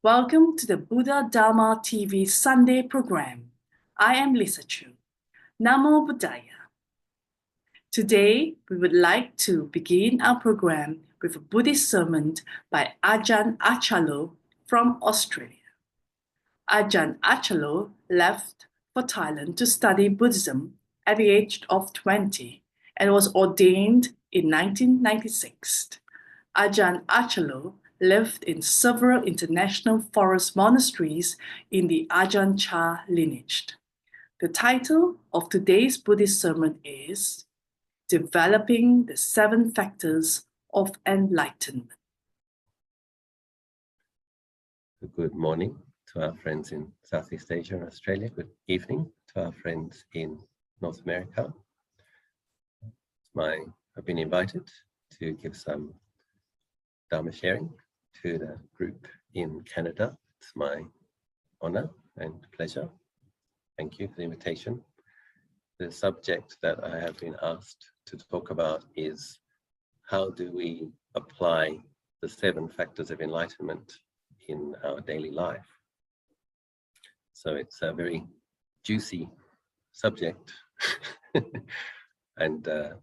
Welcome to the Buddha Dharma TV Sunday program. I am Lisa Chu. Namo Buddhaya. Today, we would like to begin our program with a Buddhist sermon by Ajahn Achalo from Australia. Ajahn Achalo left for Thailand to study Buddhism at the age of 20 and was ordained in 1996. Ajahn Achalo lived in several international forest monasteries in the Ajahn Chah lineage. The title of today's Buddhist sermon is Developing the Seven Factors of Enlightenment. Good morning to our friends in Southeast Asia and Australia. Good evening to our friends in North America. I've been invited to give some Dharma sharing to the group in Canada. It's my honor and pleasure. Thank you for the invitation. The subject that I have been asked to talk about is how do we apply the seven factors of enlightenment in our daily life. So it's a very juicy subject. And the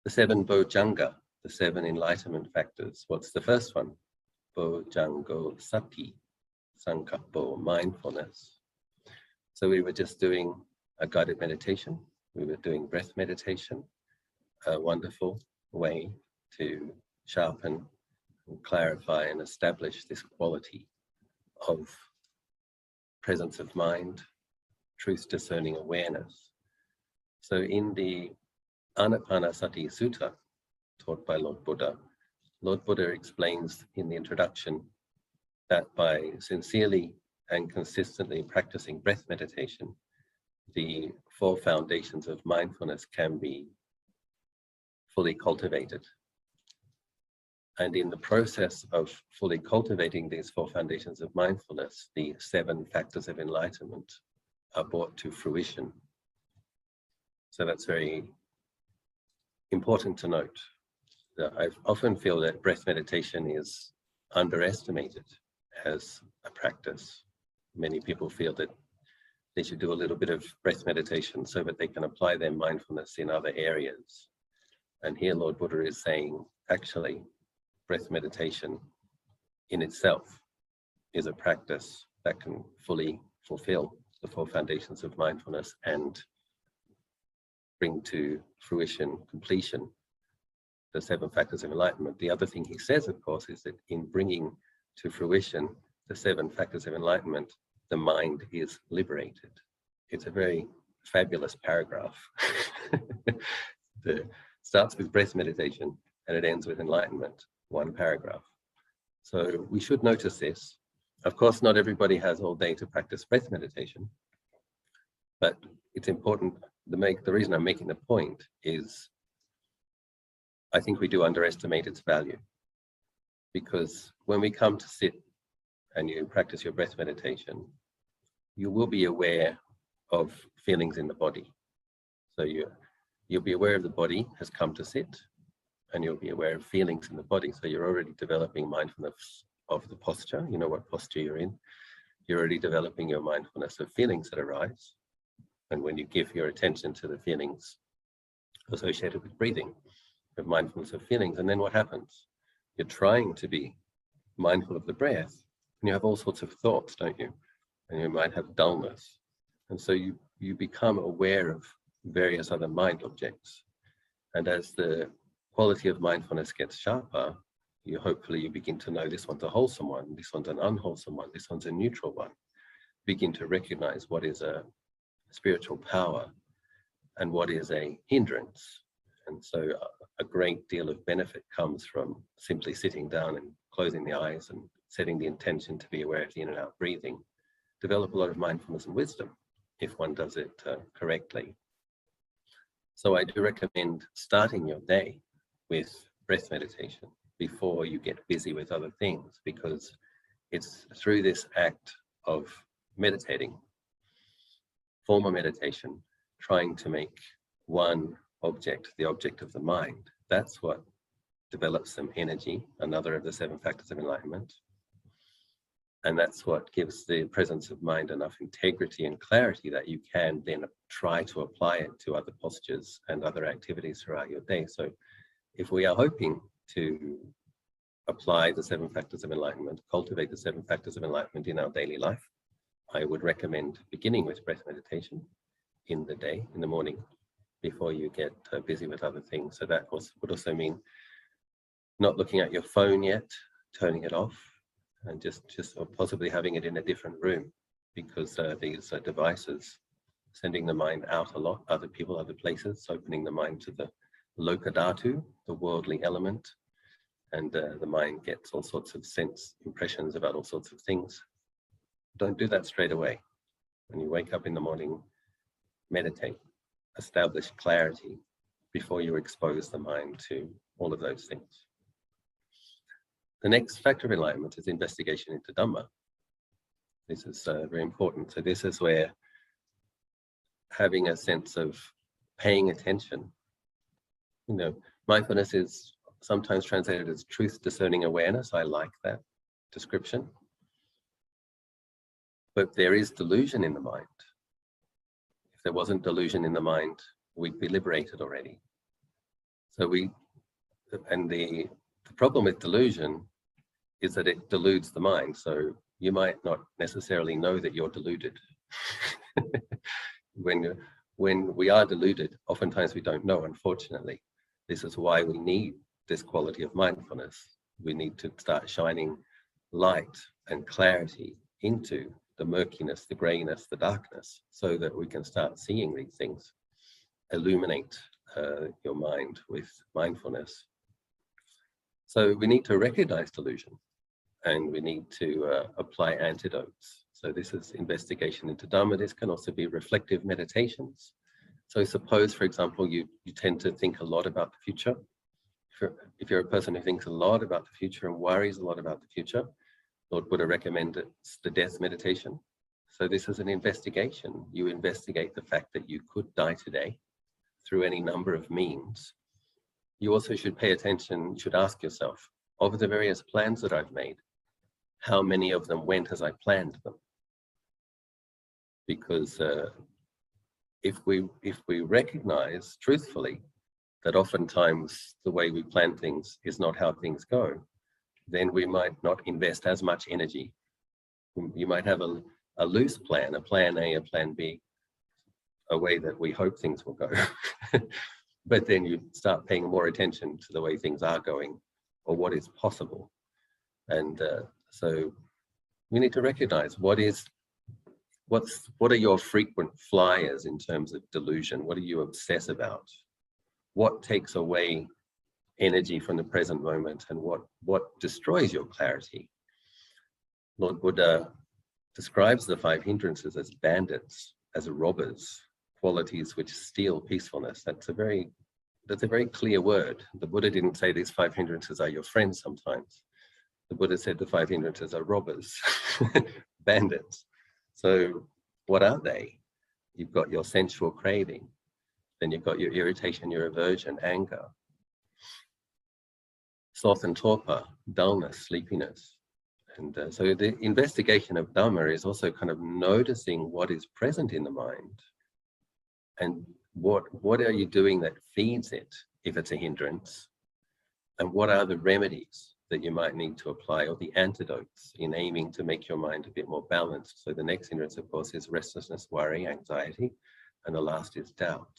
seven bojjhanga, the seven enlightenment factors. What's the first one? Bojjhango sati, sankappo, mindfulness. So we were just doing a guided meditation. We were doing breath meditation, a wonderful way to sharpen and clarify and establish this quality of presence of mind, truth discerning awareness. So in the Anapanasati Sutta, taught by Lord Buddha explains in the introduction that by sincerely and consistently practicing breath meditation, the four foundations of mindfulness can be fully cultivated. And in the process of fully cultivating these four foundations of mindfulness, the seven factors of enlightenment are brought to fruition. So that's very important to note. I often feel that breath meditation is underestimated as a practice. Many people feel that they should do a little bit of breath meditation so that they can apply their mindfulness in other areas. And here Lord Buddha is saying, actually, breath meditation in itself is a practice that can fully fulfill the four foundations of mindfulness and bring to fruition, completion, the seven factors of enlightenment. The other thing he says, of course, is that in bringing to fruition the seven factors of enlightenment, the mind is liberated. It's a very fabulous paragraph. It starts with breath meditation and it ends with enlightenment, one paragraph. So we should notice this. Of course, not everybody has all day to practice breath meditation, but it's important. The reason I'm making the point is I think we do underestimate its value, because when we come to sit and you practice your breath meditation, you will be aware of feelings in the body. So you'll be aware of the body has come to sit, and you'll be aware of feelings in the body. So you're already developing mindfulness of the posture. You know what posture you're in. You're already developing your mindfulness of feelings that arise. And when you give your attention to the feelings associated with breathing, you have mindfulness of feelings. And then what happens? You're trying to be mindful of the breath, and you have all sorts of thoughts, don't you? And you might have dullness. And so you become aware of various other mind objects. And as the quality of mindfulness gets sharper, hopefully you begin to know this one's a wholesome one, this one's an unwholesome one, this one's a neutral one. Begin to recognize what is a spiritual power and what is a hindrance. And so a great deal of benefit comes from simply sitting down and closing the eyes and setting the intention to be aware of the in and out breathing. Develop a lot of mindfulness and wisdom if one does it correctly. So I do recommend starting your day with breath meditation before you get busy with other things, because it's through this act of meditating, formal meditation, trying to make one object the object of the mind. That's what develops some energy, another of the 7 factors of enlightenment. And that's what gives the presence of mind enough integrity and clarity that you can then try to apply it to other postures and other activities throughout your day. So if we are hoping to apply the 7 factors of enlightenment, cultivate the 7 factors of enlightenment in our daily life, I would recommend beginning with breath meditation in the day, in the morning, before you get busy with other things. So that would also mean not looking at your phone yet, turning it off, and just or possibly having it in a different room, because these devices sending the mind out a lot, other people, other places, opening the mind to the lokadhatu, the worldly element, and the mind gets all sorts of sense impressions about all sorts of things. Don't do that straight away. When you wake up in the morning, meditate, establish clarity before you expose the mind to all of those things. The next factor of enlightenment is investigation into Dhamma. This is very important. So this is where having a sense of paying attention, mindfulness is sometimes translated as truth discerning awareness. I like that description. But there is delusion in the mind. If there wasn't delusion in the mind, we'd be liberated already. So the problem with delusion is that it deludes the mind. So you might not necessarily know that you're deluded. When we are deluded, oftentimes we don't know, unfortunately. This is why we need this quality of mindfulness. We need to start shining light and clarity into the murkiness, the grayness, the darkness, so that we can start seeing these things. Illuminate your mind with mindfulness. So we need to recognize delusion, and we need to apply antidotes. So this is investigation into Dhamma. This can also be reflective meditations. So suppose, for example, you tend to think a lot about the future. If you're a person who thinks a lot about the future and worries a lot about the future, Lord Buddha recommended the death meditation. So this is an investigation. You investigate the fact that you could die today through any number of means. You also should pay attention, you should ask yourself, of the various plans that I've made, how many of them went as I planned them? Because if we recognize truthfully that oftentimes the way we plan things is not how things go, then we might not invest as much energy. You might have a loose plan, a plan A, a plan B, a way that we hope things will go. But then you start paying more attention to the way things are going or what is possible. And so we need to recognize what are your frequent flyers in terms of delusion? What do you obsess about? What takes away energy from the present moment, and what destroys your clarity? Lord Buddha describes the 5 hindrances as bandits, as robbers, qualities which steal peacefulness. That's a very clear word. The Buddha didn't say these 5 hindrances are your friends sometimes. The Buddha said the 5 hindrances are robbers, bandits. So what are they? You've got your sensual craving, then you've got your irritation, your aversion, anger, sloth and torpor, dullness, sleepiness. And so the investigation of Dhamma is also kind of noticing what is present in the mind, and what are you doing that feeds it if it's a hindrance, and what are the remedies that you might need to apply, or the antidotes in aiming to make your mind a bit more balanced. So the next hindrance, of course, is restlessness, worry, anxiety, and the last is doubt.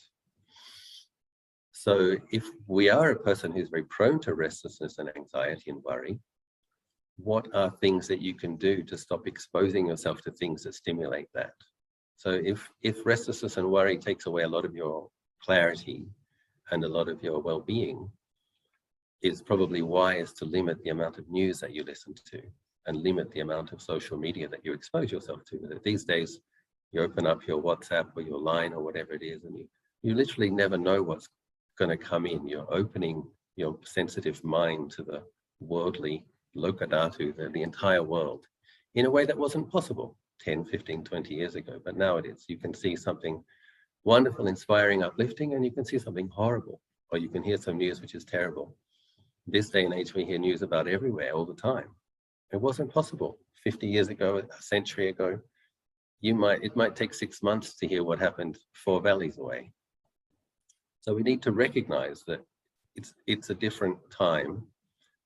So if we are a person who's very prone to restlessness and anxiety and worry, what are things that you can do to stop exposing yourself to things that stimulate that? So if restlessness and worry takes away a lot of your clarity and a lot of your well-being, it's probably wise to limit the amount of news that you listen to and limit the amount of social media that you expose yourself to. These days, you open up your WhatsApp or your Line or whatever it is, and you literally never know what's going to come in. You're opening your sensitive mind to the worldly lokadhatu, the entire world, in a way that wasn't possible 10, 15, 20 years ago. But now it is. You can see something wonderful, inspiring, uplifting, and you can see something horrible, or you can hear some news which is terrible. This day and age, we hear news about everywhere all the time. It wasn't possible 50 years ago, a century ago. It might take 6 months to hear what happened 4 valleys away. So we need to recognize that it's a different time.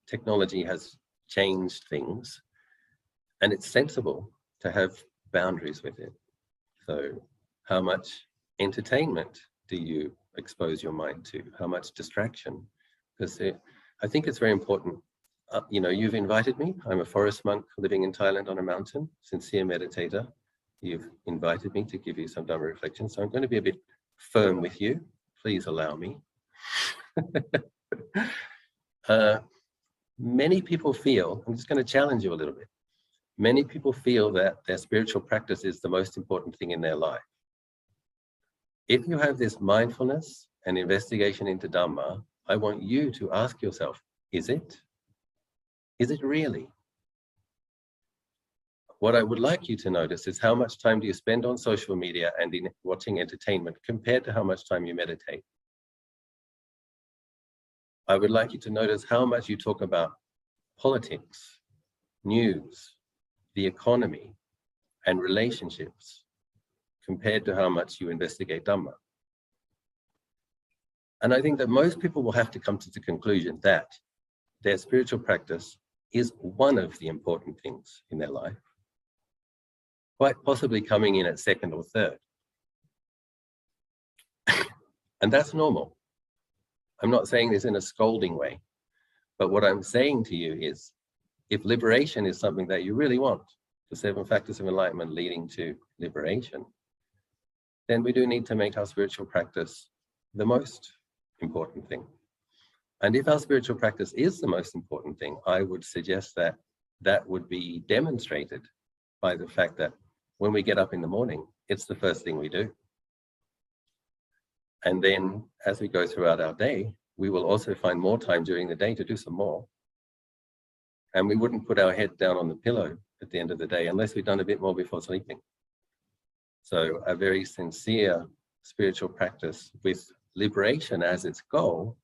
Technology has changed things, and it's sensible to have boundaries with it. So how much entertainment do you expose your mind to? How much distraction? Because I think it's very important. You've invited me. I'm a forest monk living in Thailand on a mountain, sincere meditator. You've invited me to give you some Dhamma reflection. So I'm going to be a bit firm with you. Please allow me. Many people feel, I'm just going to challenge you a little bit. Many people feel that their spiritual practice is the most important thing in their life. If you have this mindfulness and investigation into Dhamma, I want you to ask yourself, is it? Is it really? What I would like you to notice is how much time do you spend on social media and in watching entertainment compared to how much time you meditate. I would like you to notice how much you talk about politics, news, the economy, and relationships compared to how much you investigate Dhamma. And I think that most people will have to come to the conclusion that their spiritual practice is one of the important things in their life, quite possibly coming in at second or third. And that's normal. I'm not saying this in a scolding way, but what I'm saying to you is, if liberation is something that you really want, the 7 factors of enlightenment leading to liberation, then we do need to make our spiritual practice the most important thing. And if our spiritual practice is the most important thing, I would suggest that that would be demonstrated by the fact that when we get up in the morning, it's the first thing we do. And then as we go throughout our day, we will also find more time during the day to do some more. And we wouldn't put our head down on the pillow at the end of the day unless we've done a bit more before sleeping. So a very sincere spiritual practice with liberation as its goal,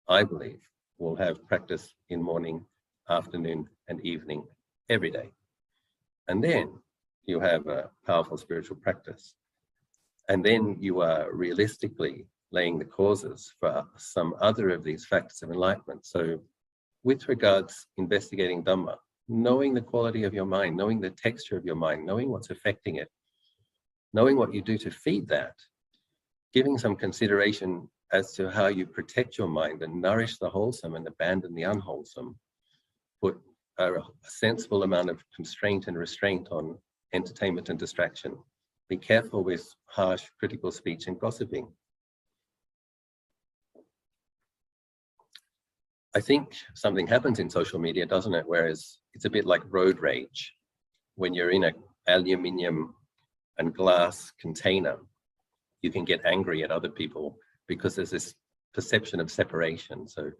I believe, will have practice in morning, afternoon, and evening every day. And then you have a powerful spiritual practice. And then you are realistically laying the causes for some other of these factors of enlightenment. So with regards investigating Dhamma, knowing the quality of your mind, knowing the texture of your mind, knowing what's affecting it, knowing what you do to feed that, giving some consideration as to how you protect your mind and nourish the wholesome and abandon the unwholesome, put a sensible amount of constraint and restraint on entertainment and distraction. Be careful with harsh critical speech and gossiping. I think something happens in social media, doesn't it? Whereas it's a bit like road rage. When you're in an aluminium and glass container, you can get angry at other people because there's this perception of separation. So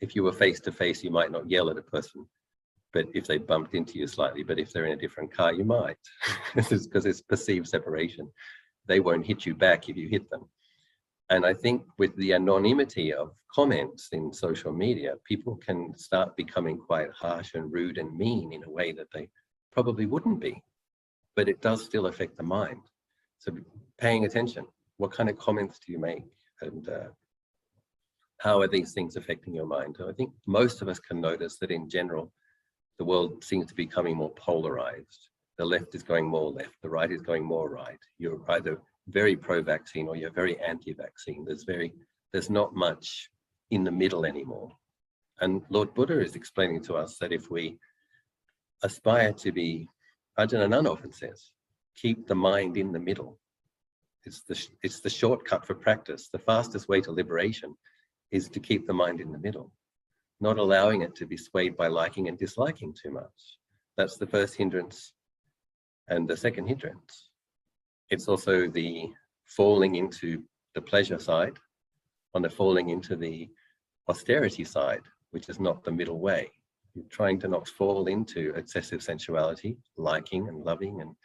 if you were face to face, you might not yell at a person, but if they bumped into you slightly, but if they're in a different car, you might, because it's perceived separation. They won't hit you back if you hit them. And I think with the anonymity of comments in social media, people can start becoming quite harsh and rude and mean in a way that they probably wouldn't be, but it does still affect the mind. So paying attention, what kind of comments do you make? And how are these things affecting your mind? So I think most of us can notice that in general, the world seems to be becoming more polarized. The left is going more left, the right is going more right. You're either very pro-vaccine or you're very anti-vaccine. There's not much in the middle anymore. And Lord Buddha is explaining to us that if we aspire to be, Ajahn Anan often says, keep the mind in the middle. It's the shortcut for practice. The fastest way to liberation is to keep the mind in the middle, not allowing it to be swayed by liking and disliking too much. That's the first hindrance. And the second hindrance, it's also the falling into the pleasure side, on the falling into the austerity side, which is not the middle way. You're trying to not fall into excessive sensuality, liking and loving and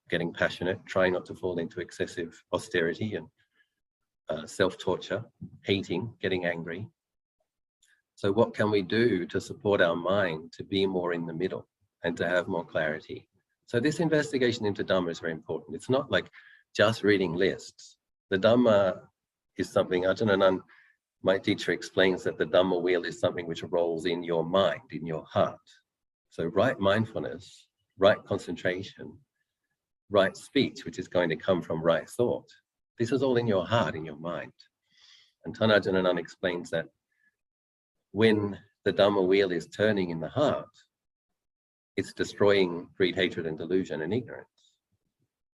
getting passionate, trying not to fall into excessive austerity and self-torture, hating, getting angry. So what can we do to support our mind to be more in the middle and to have more clarity? So this investigation into Dhamma is very important. It's not like just reading lists. The Dhamma is something, Ajahn, my teacher, explains that the Dhamma wheel is something which rolls in your mind, in your heart. So right mindfulness, right concentration, right speech, which is going to come from right thought. This is all in your heart, in your mind. And Ajahn explains that when the Dhamma wheel is turning in the heart, it's destroying greed, hatred, and delusion and ignorance.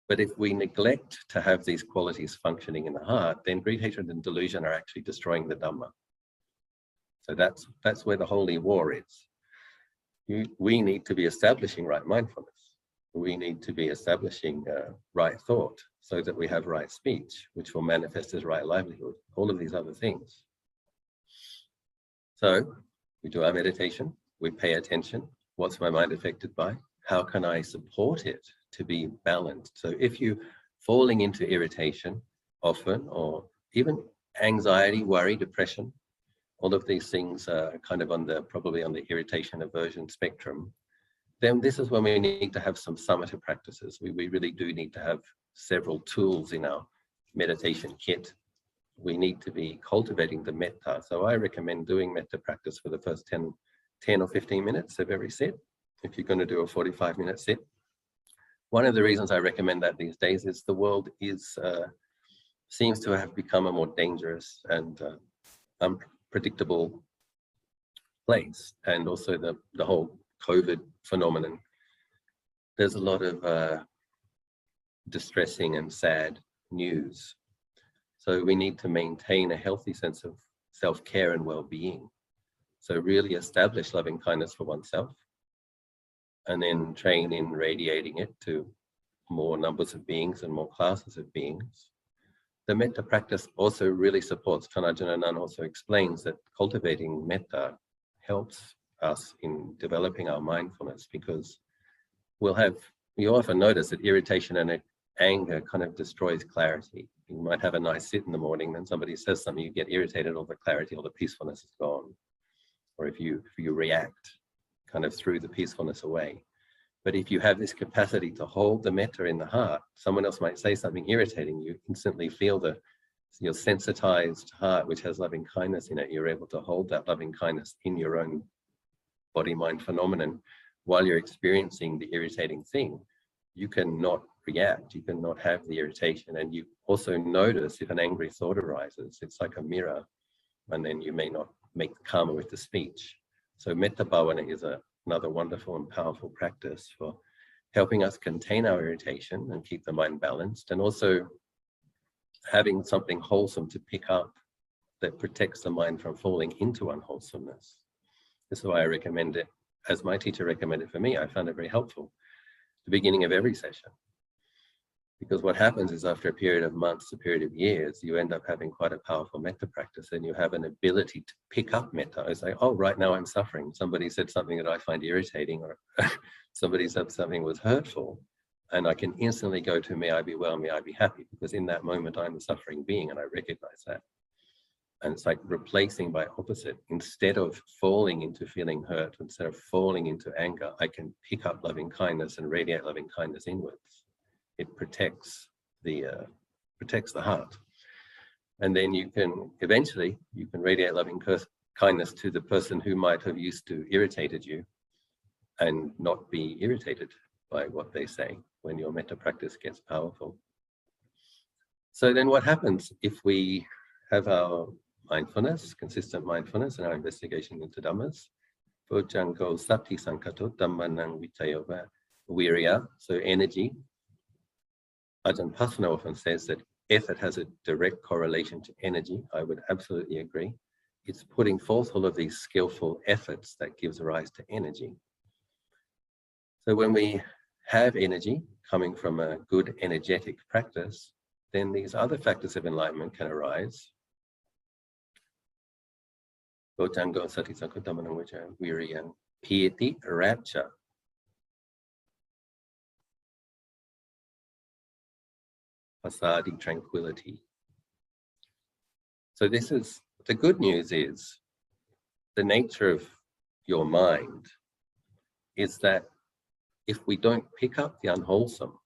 But if we neglect to have these qualities functioning in the heart, then greed, hatred, and delusion are actually destroying the Dhamma. So that's where the holy war is. We need to be establishing right mindfulness. We need to be establishing right thought so that we have right speech, which will manifest as right livelihood, all of these other things. So we do our meditation, we pay attention. What's my mind affected by? How can I support it to be balanced? So if you're falling into irritation often, or even anxiety, worry, depression, all of these things are kind of probably on the irritation aversion spectrum, then this is when we need to have some samatha practices. We really do need to have several tools in our meditation kit. We need to be cultivating the metta. So I recommend doing metta practice for the first 10 or 15 minutes of every sit, if you're going to do a 45-minute sit. One of the reasons I recommend that these days is the world seems to have become a more dangerous and unpredictable place. And also the whole COVID phenomenon. There's a lot of distressing and sad news. So we need to maintain a healthy sense of self-care and well-being. So really establish loving kindness for oneself, and then train in radiating it to more numbers of beings and more classes of beings. The metta practice also really supports, Ajahn also explains that cultivating metta helps us in developing our mindfulness, because you often notice that irritation and anger kind of destroys clarity. You might have a nice sit in the morning, then somebody says something, you get irritated, all the clarity, all the peacefulness is gone. Or if you react, kind of threw the peacefulness away. But if you have this capacity to hold the metta in the heart, someone else might say something irritating, you instantly feel your sensitized heart, which has loving kindness in it, you're able to hold that loving kindness in your own body-mind phenomenon while you're experiencing the irritating thing. You cannot react, you cannot have the irritation, and you also notice if an angry thought arises. It's like a mirror, and then you may not make karma with the speech. So metta bhavana is another wonderful and powerful practice for helping us contain our irritation and keep the mind balanced, and also having something wholesome to pick up that protects the mind from falling into unwholesomeness. This is why I recommend it, as my teacher recommended for me. I found it very helpful at the beginning of every session. Because what happens is after a period of months, a period of years, you end up having quite a powerful metta practice, and you have an ability to pick up metta. I say, oh, right now I'm suffering. Somebody said something that I find irritating, or somebody said something was hurtful. And I can instantly go to, may I be well, may I be happy, because in that moment I'm a suffering being and I recognize that. And it's like replacing by opposite. Instead of falling into feeling hurt, instead of falling into anger, I can pick up loving kindness and radiate loving kindness inwards. It protects the heart. And then you can radiate loving kindness to the person who might have used to irritated you, and not be irritated by what they say when your metta practice gets powerful. So then what happens if we have our mindfulness, consistent mindfulness, and our investigation into Dhammas? Bojjhango sati sankato dhammanang vitayova virya, so energy. Ajahn Pasano often says that effort has a direct correlation to energy. I would absolutely agree. It's putting forth all of these skillful efforts that gives rise to energy. So when we have energy coming from a good energetic practice, then these other factors of enlightenment can arise. Bojjhango sati sankato dhammanang vitayova virya, piety, rapture. Pasadi, tranquility. So the good news is the nature of your mind is that if we don't pick up the unwholesome,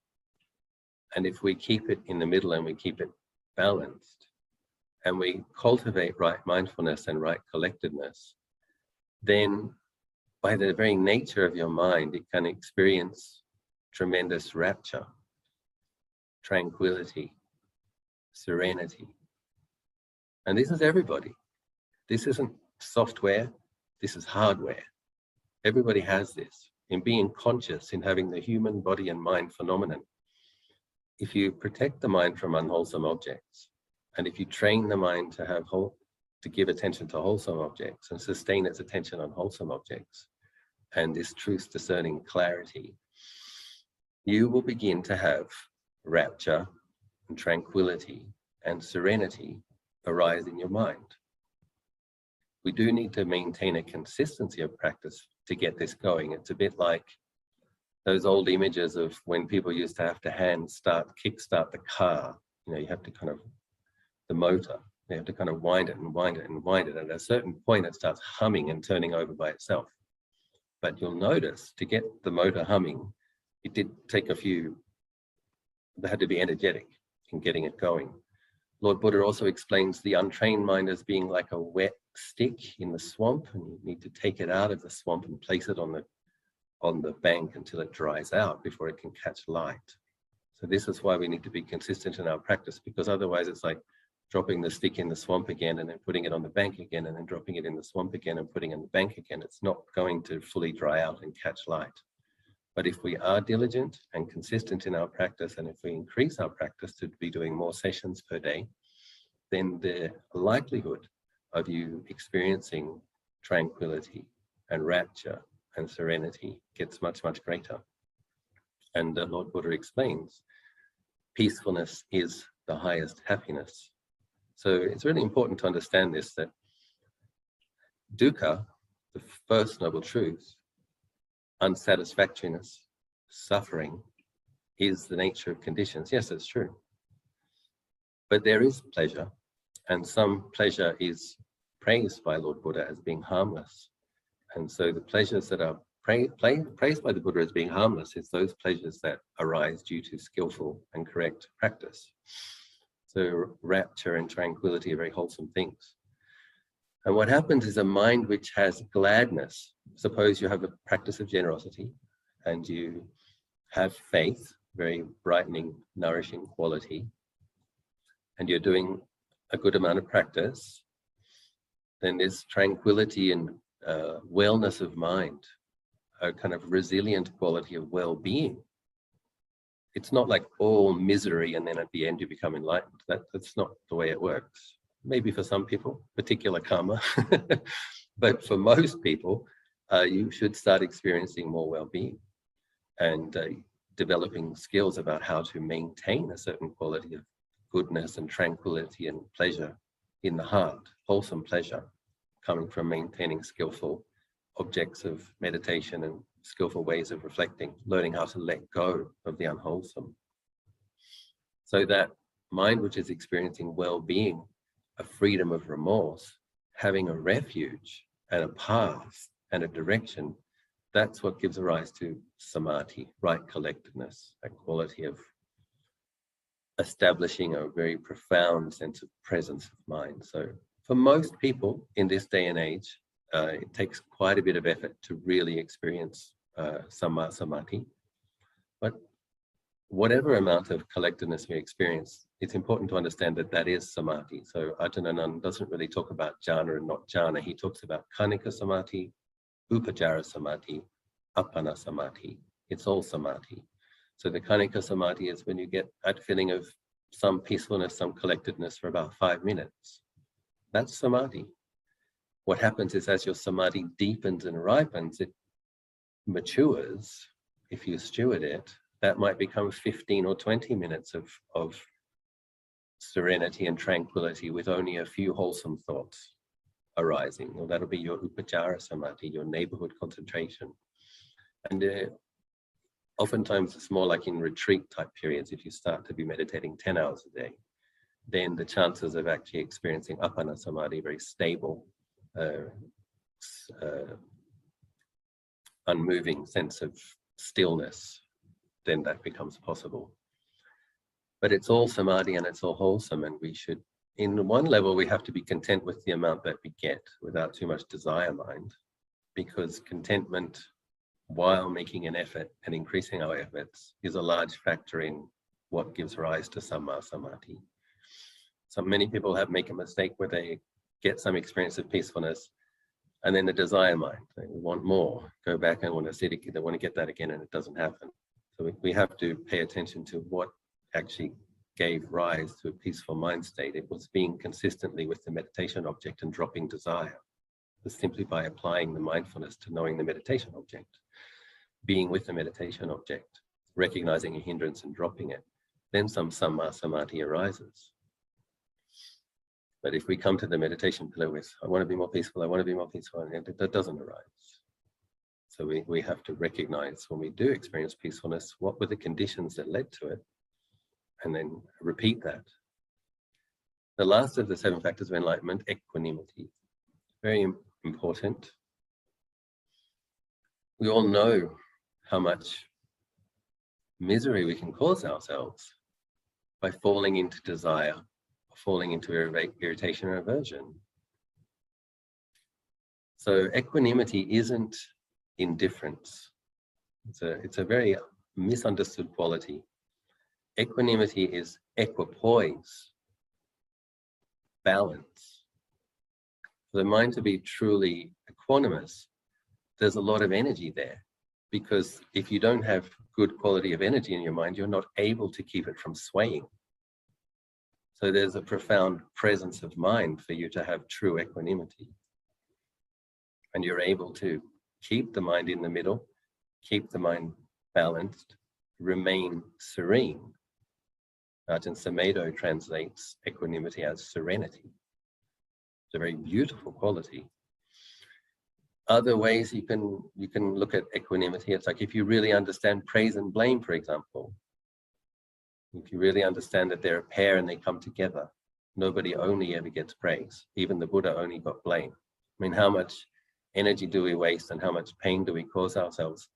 and if we keep it in the middle and we keep it balanced, and we cultivate right mindfulness and right collectedness, then by the very nature of your mind, it can experience tremendous rapture, tranquility, serenity. And this is everybody. This isn't software, this is hardware. Everybody has this. In being conscious, in having the human body and mind phenomenon, if you protect the mind from unwholesome objects, and if you train the mind to give attention to wholesome objects and sustain its attention on wholesome objects, and this truth discerning clarity, you will begin to have rapture and tranquility and serenity arise in your mind. We do need to maintain a consistency of practice to get this going. It's a bit like those old images of when people used to have to kickstart the car. You know, you have to the motor, you have to kind of wind it and wind it and wind it. And at a certain point, it starts humming and turning over by itself. But you'll notice to get the motor humming, it did take they had to be energetic in getting it going. Lord Buddha also explains the untrained mind as being like a wet stick in the swamp, and you need to take it out of the swamp and place it on the bank until it dries out before it can catch light. So this is why we need to be consistent in our practice, because otherwise it's like dropping the stick in the swamp again and then putting it on the bank again and then dropping it in the swamp again and putting it in the bank again. It's not going to fully dry out and catch light. But if we are diligent and consistent in our practice, and if we increase our practice to be doing more sessions per day, then the likelihood of you experiencing tranquility and rapture and serenity gets much, much greater. And Lord Buddha explains, peacefulness is the highest happiness. So it's really important to understand this, that dukkha, the first noble truth, unsatisfactoriness, suffering, is the nature of conditions. Yes, it's true. But there is pleasure, and some pleasure is praised by Lord Buddha as being harmless. And so the pleasures that are praised by the Buddha as being harmless is those pleasures that arise due to skillful and correct practice. So rapture and tranquility are very wholesome things. And what happens is a mind which has gladness. Suppose you have a practice of generosity and you have faith, very brightening, nourishing quality, and you're doing a good amount of practice, then there's tranquility and wellness of mind, a kind of resilient quality of well-being. It's not like all misery and then at the end you become enlightened. That's not the way it works. Maybe for some people, particular karma, but for most people, you should start experiencing more well-being and developing skills about how to maintain a certain quality of goodness and tranquility and pleasure in the heart, wholesome pleasure coming from maintaining skillful objects of meditation and skillful ways of reflecting, learning how to let go of the unwholesome. So that mind which is experiencing well-being, a freedom of remorse, having a refuge and a path and a direction, that's what gives rise to samadhi, right collectedness, that quality of establishing a very profound sense of presence of mind. So for most people in this day and age, it takes quite a bit of effort to really experience samma samadhi. But whatever amount of collectedness we experience, it's important to understand that that is samadhi. So Ajahn doesn't really talk about jhana and not jhana. He talks about kanika samadhi, upajara samadhi, appana samadhi. It's all samadhi. So the kanika samadhi is when you get that feeling of some peacefulness, some collectedness for about 5 minutes. That's samadhi. What happens is as your samadhi deepens and ripens, it matures. If you steward it, that might become 15 or 20 minutes of serenity and tranquility with only a few wholesome thoughts arising. Or that'll be your upajara samadhi, your neighborhood concentration. And oftentimes it's more like in retreat type periods. If you start to be meditating 10 hours a day, then the chances of actually experiencing appana samadhi, very stable, this unmoving sense of stillness, then that becomes possible. But it's all samadhi and it's all wholesome, and we should, in one level, we have to be content with the amount that we get without too much desire mind, because contentment while making an effort and increasing our efforts is a large factor in what gives rise to samma samadhi. So many people make a mistake where they get some experience of peacefulness and then the desire mind, they want more, go back and want to sit again, they want to get that again, and it doesn't happen. So we have to pay attention to what actually gave rise to a peaceful mind state. It was being consistently with the meditation object and dropping desire. It's simply by applying the mindfulness to knowing the meditation object, being with the meditation object, recognizing a hindrance and dropping it, then some samma samadhi arises. But if we come to the meditation pillar with, I want to be more peaceful, I want to be more peaceful, and that doesn't arise. So we have to recognize when we do experience peacefulness, what were the conditions that led to it, and then repeat that. The last of the 7 factors of enlightenment, equanimity. Very important. We all know how much misery we can cause ourselves by falling into desire, falling into irritation or aversion. So equanimity isn't indifference. It's a very misunderstood quality. Equanimity is equipoise, balance. For the mind to be truly equanimous, there's a lot of energy there, because if you don't have good quality of energy in your mind, you're not able to keep it from swaying. So there's a profound presence of mind for you to have true equanimity. And you're able to keep the mind in the middle, keep the mind balanced, remain serene. Ajahn Sumedho translates equanimity as serenity. It's a very beautiful quality. Other ways you can look at equanimity, it's like if you really understand praise and blame, for example. If you really understand that they're a pair and they come together, nobody only ever gets praise. Even the Buddha only got blame. I mean, how much energy do we waste and how much pain do we cause ourselves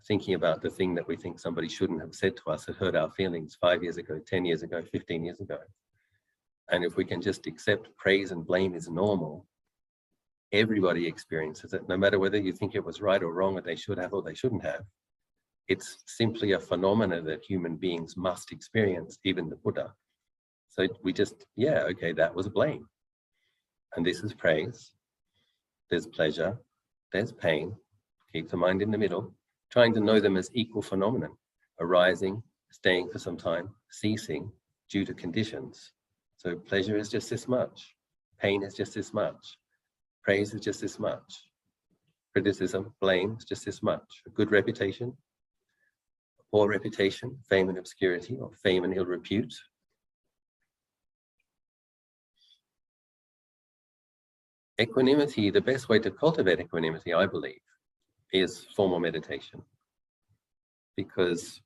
thinking about the thing that we think somebody shouldn't have said to us that hurt our feelings 5 years ago, 10 years ago, 15 years ago. And if we can just accept praise and blame is normal, everybody experiences it, no matter whether you think it was right or wrong, or they should have or they shouldn't have. It's simply a phenomena that human beings must experience, even the Buddha. So we just, yeah, okay, that was blame. And this is praise. There's pleasure, there's pain. Keep the mind in the middle, trying to know them as equal phenomenon, arising, staying for some time, ceasing due to conditions. So pleasure is just this much, pain is just this much, praise is just this much, criticism, blame is just this much, a good reputation, a poor reputation, fame and obscurity, or fame and ill repute. Equanimity, the best way to cultivate equanimity, I believe, is formal meditation, because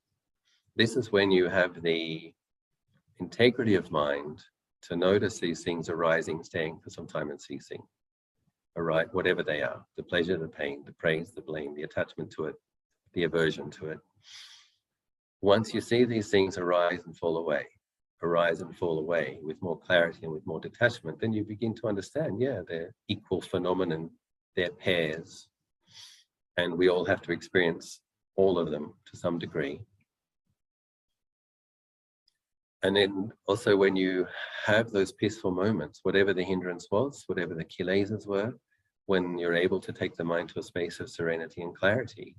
this is when you have the integrity of mind to notice these things arising, staying for some time and ceasing, all right, whatever they are, the pleasure, the pain, the praise, the blame, the attachment to it, the aversion to it. Once you see these things arise and fall away with more clarity and with more detachment, then you begin to understand, yeah, they're equal phenomenon, they're pairs, and we all have to experience all of them to some degree. And then also when you have those peaceful moments, whatever the hindrance was, whatever the kilesas were, when you're able to take the mind to a space of serenity and clarity,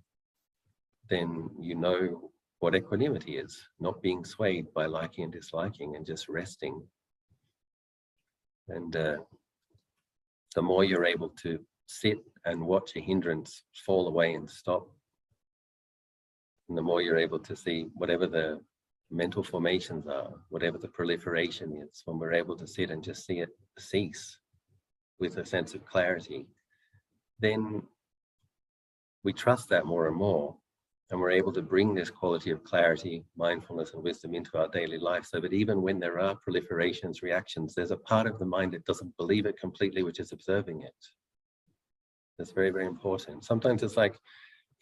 then you know what equanimity is, not being swayed by liking and disliking and just resting. And the more you're able to sit and watch a hindrance fall away and stop, and the more you're able to see whatever the mental formations are, whatever the proliferation is, when we're able to sit and just see it cease with a sense of clarity, then we trust that more and more, and we're able to bring this quality of clarity, mindfulness, and wisdom into our daily life, so that even when there are proliferations, reactions, there's a part of the mind that doesn't believe it completely, which is observing it. That's very, very important. Sometimes it's like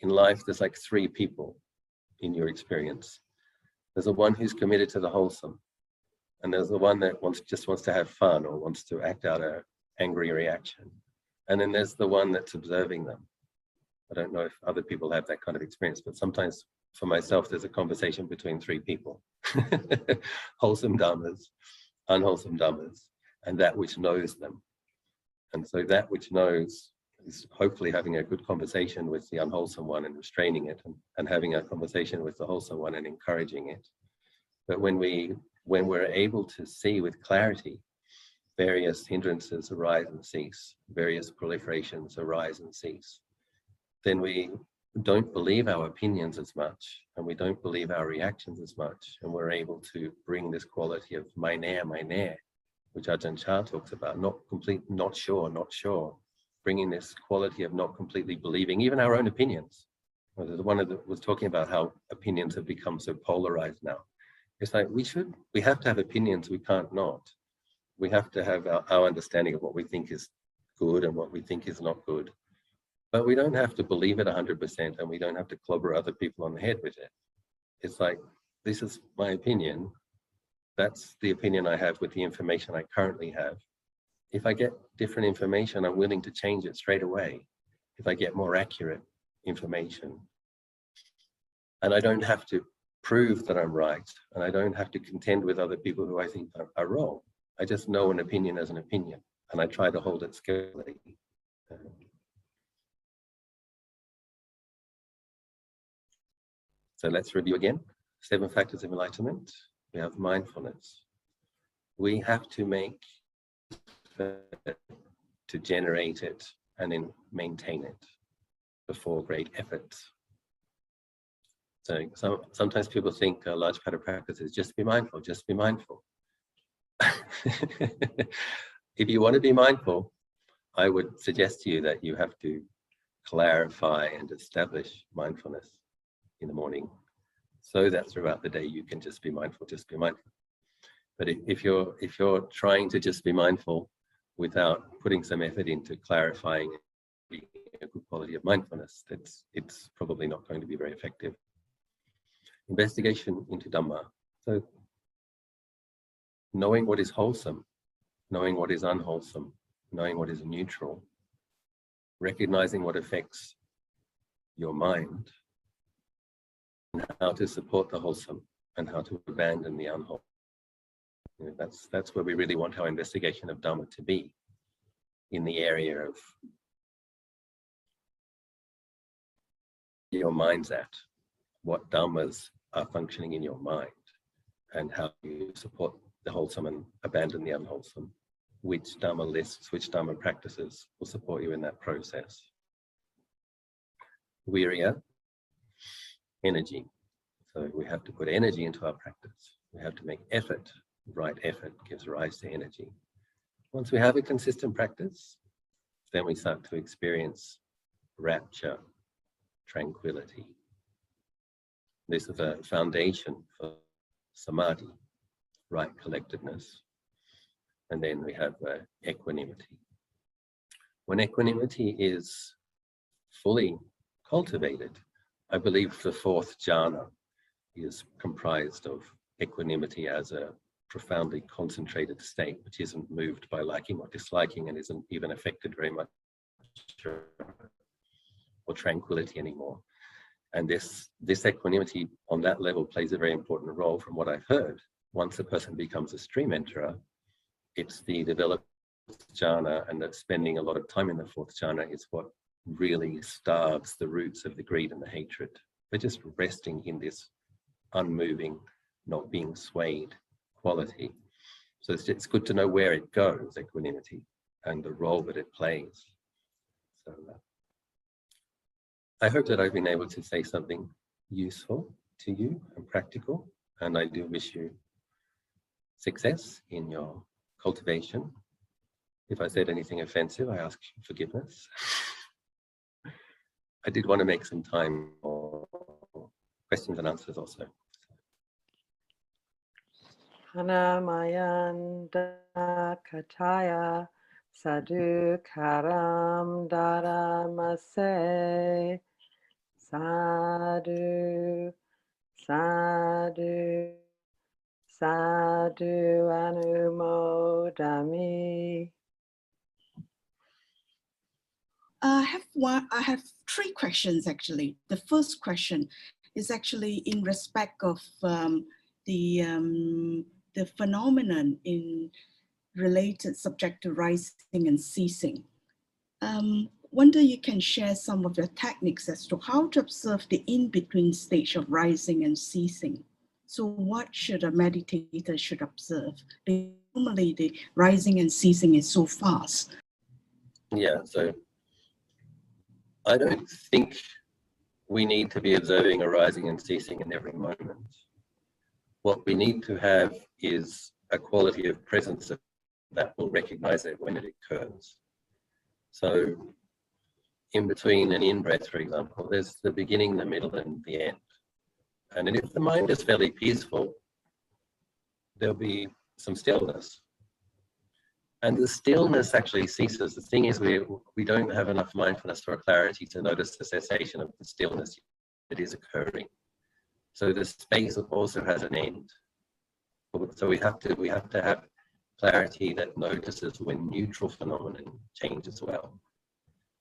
in life, there's like three people in your experience. There's the one who's committed to the wholesome, and there's the one that just wants to have fun or wants to act out an angry reaction. And then there's the one that's observing them. I don't know if other people have that kind of experience, but sometimes for myself, there's a conversation between three people. Wholesome dhammas, unwholesome dhammas, and that which knows them. And so that which knows is hopefully having a good conversation with the unwholesome one and restraining it, and having a conversation with the wholesome one and encouraging it. But when we're able to see with clarity, various hindrances arise and cease, various proliferations arise and cease, then we don't believe our opinions as much, and we don't believe our reactions as much, and we're able to bring this quality of my nair, which Ajahn Chah talks about, not sure, bringing this quality of not completely believing even our own opinions. The one that was talking about how opinions have become so polarized now. It's like we have to have opinions, we can't not. We have to have our understanding of what we think is good and what we think is not good. But we don't have to believe it 100%, and we don't have to clobber other people on the head with it. It's like, this is my opinion. That's the opinion I have with the information I currently have. If I get different information, I'm willing to change it straight away. If I get more accurate information. And I don't have to prove that I'm right, and I don't have to contend with other people who I think are wrong. I just know an opinion as an opinion, and I try to hold it skillfully. So let's review again. 7 factors of enlightenment. We have mindfulness. We have to make to generate it and then maintain it before great effort. So sometimes people think a large part of practice is just be mindful, just be mindful. If you want to be mindful, I would suggest to you that you have to clarify and establish mindfulness in the morning, so that throughout the day you can just be mindful, just be mindful. But if you're trying to just be mindful without putting some effort into clarifying a good quality of mindfulness, it's probably not going to be very effective. Investigation into Dhamma. So knowing what is wholesome, knowing what is unwholesome, knowing what is neutral, recognizing what affects your mind, and how to support the wholesome and how to abandon the unwholesome. You know, that's where we really want our investigation of Dhamma to be, in the area of your mind's at, what Dhammas are functioning in your mind, and how you support the wholesome and abandon the unwholesome. Which Dhamma lists, which Dhamma practices will support you in that process. Virya, energy. So we have to put energy into our practice. We have to make effort. Right effort gives rise to energy. Once we have a consistent practice, then we start to experience rapture, tranquility. This is a foundation for samadhi, right collectedness. And then we have equanimity. When equanimity is fully cultivated, I believe the 4th jhana is comprised of equanimity as a profoundly concentrated state, which isn't moved by liking or disliking and isn't even affected very much or tranquility anymore. And this equanimity on that level plays a very important role from what I've heard. Once a person becomes a stream enterer, it's the developed jhana and that spending a lot of time in the 4th jhana is what really starves the roots of the greed and the hatred. We're just resting in this unmoving, not being swayed quality. So it's good to know where it goes, equanimity, and the role that it plays. So I hope that I've been able to say something useful to you and practical, and I do wish you success in your cultivation. If I said anything offensive, I ask forgiveness. I did want to make some time for questions and answers also. Hanamayanda Kataya Sadhukaram Dharamase. Sadhu, sadhu, sadhu anumodami. I have three questions actually. The first question is actually in respect of the phenomenon in related subject to rising and ceasing. Wonder you can share some of your techniques as to how to observe the in-between stage of rising and ceasing. So what should a meditator should observe? Because normally the rising and ceasing is so fast. Yeah, so I don't think we need to be observing arising and ceasing in every moment. What we need to have is a quality of presence that will recognize it when it occurs. So in between an in-breath, for example, there's the beginning, the middle, and the end. And if the mind is fairly peaceful, there'll be some stillness. And the stillness actually ceases. The thing is, we don't have enough mindfulness or clarity to notice the cessation of the stillness that is occurring. So the space also has an end. So we have to have clarity that notices when neutral phenomenon change as well.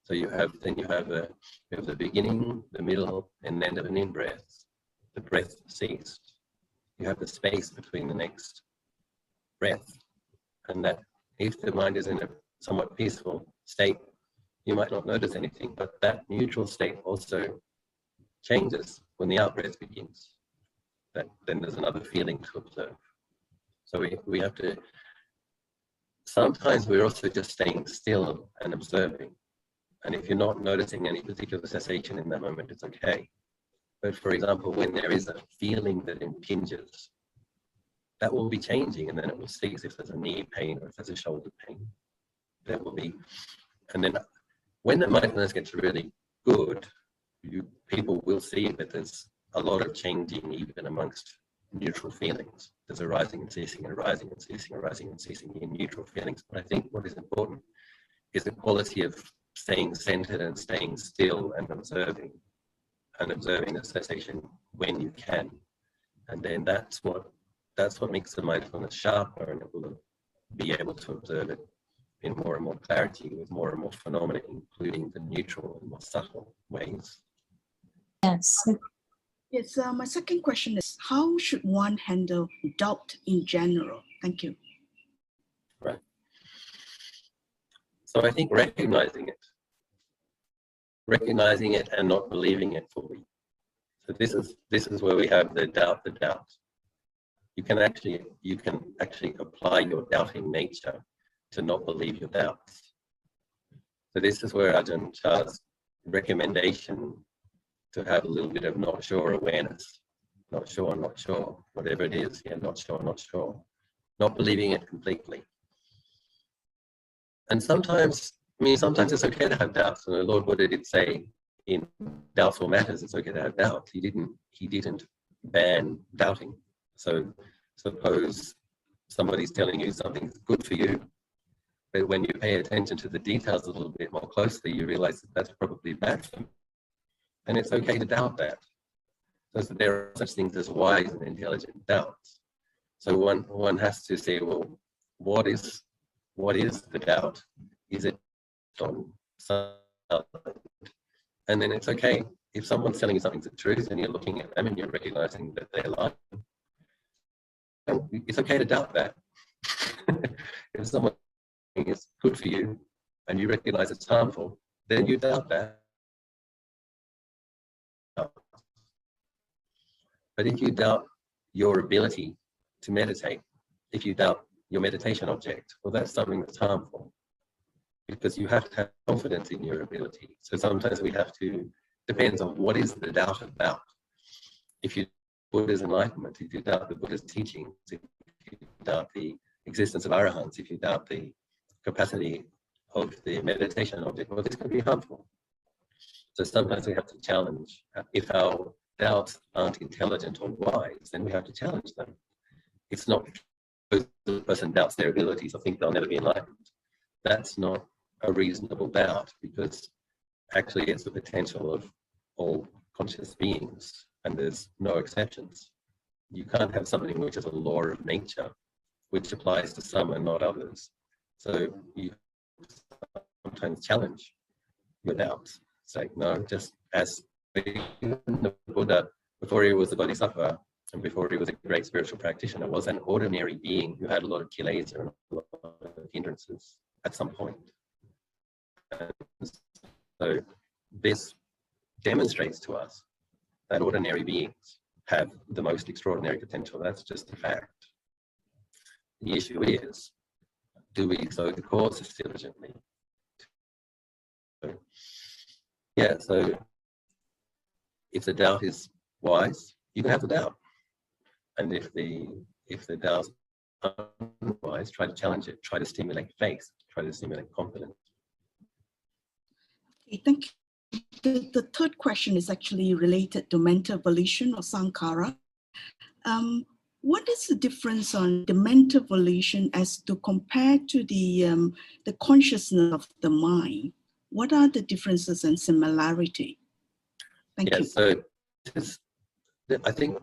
So you have the beginning, the middle, and end of an in-breath. The breath ceased. You have the space between the next breath, and that if the mind is in a somewhat peaceful state, you might not notice anything, but that neutral state also changes when the out-breath begins. Then there's another feeling to observe. So we have to, sometimes we're also just staying still and observing. And if you're not noticing any particular cessation in that moment, it's okay. But for example, when there is a feeling that impinges, that will be changing, and then it will cease. If there's a knee pain or if there's a shoulder pain, that will be. And then when the mindfulness gets really good, people will see that there's a lot of changing even amongst neutral feelings. There's arising and ceasing, arising and ceasing, arising and ceasing in neutral feelings. But I think what is important is the quality of staying centered and staying still and observing the cessation when you can. And then that's what makes the mindfulness sharper, and it will be able to observe it in more and more clarity with more and more phenomena, including the neutral and more subtle ways. Yes. Yes, my second question is, how should one handle doubt in general? Thank you. Right. So I think recognizing it and not believing it fully. So this is where we have the doubt. You can actually apply your doubting nature to not believe your doubts. So this is where Ajahn Chah's recommendation to have a little bit of not sure awareness, not sure, whatever it is, not sure, not believing it completely. And sometimes it's okay to have doubts. And the Lord Buddha did say in doubtful matters, it's okay to have doubts. He didn't ban doubting. So suppose somebody's telling you something's good for you, but when you pay attention to the details a little bit more closely, you realize that that's probably bad for them. And it's okay to doubt that. So there are such things as wise and intelligent doubts. So one has to say, well, what is the doubt? Is it on something? And then it's okay. If someone's telling you something's the truth and you're looking at them and you're recognizing that they're lying, it's okay to doubt that. If someone is good for you and you recognize it's harmful, then you doubt that. But if you doubt your ability to meditate, if you doubt your meditation object, well, that's something that's harmful, because you have to have confidence in your ability. So sometimes we have to, depends on what is the doubt about. If you Buddha's enlightenment, if you doubt the Buddha's teachings, if you doubt the existence of arahants, if you doubt the capacity of the meditation object, well, this can be harmful. So sometimes we have to challenge. If our doubts aren't intelligent or wise, then we have to challenge them. It's not because the person doubts their abilities or think they'll never be enlightened. that's not a reasonable doubt, because actually it's the potential of all conscious beings, and there's no exceptions. You can't have something which is a law of nature, which applies to some and not others. So you sometimes challenge your doubts. Say, no, just as the Buddha, before he was a bodhisattva and before he was a great spiritual practitioner, was an ordinary being who had a lot of kilesa and a lot of hindrances at some point. And so this demonstrates to us that ordinary beings have the most extraordinary potential. That's just a fact. The issue is, do we sow the causes diligently? So, yeah, so if the doubt is wise, you can have the doubt. And if the doubt is unwise, try to challenge it, try to stimulate faith, try to stimulate confidence. Okay, thank you. The third question is actually related to mental volition or sankhara. What is the difference on the mental volition as to compare to the consciousness of the mind? What are the differences and similarity? Thank you. So I think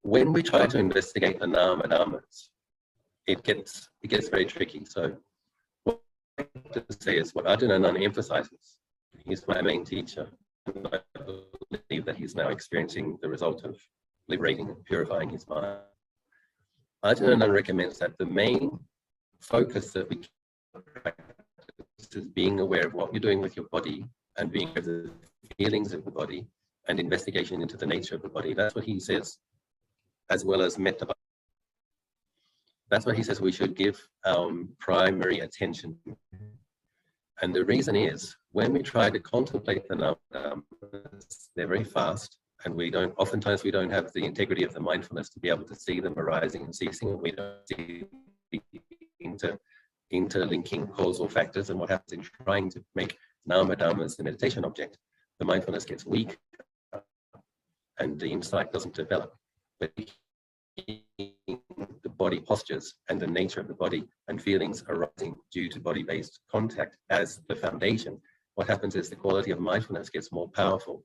when we try to investigate the nama dhammas, it gets very tricky. So what I have to say is what Ajahn emphasizes. He's my main teacher, and I believe that he's now experiencing the result of liberating and purifying his mind. Ajahn recommends that the main focus that we practice is being aware of what you're doing with your body and being aware of the feelings of the body and investigation into the nature of the body. That's what he says, as well as metta. That's what he says we should give primary attention. And the reason is, when we try to contemplate the nama, they're very fast, and oftentimes we don't have the integrity of the mindfulness to be able to see them arising and ceasing, and we don't see interlinking causal factors. And what happens in trying to make nama dhammas the meditation object, the mindfulness gets weak and the insight doesn't develop. But the body postures and the nature of the body and feelings arising due to body-based contact as the foundation, what happens is the quality of mindfulness gets more powerful,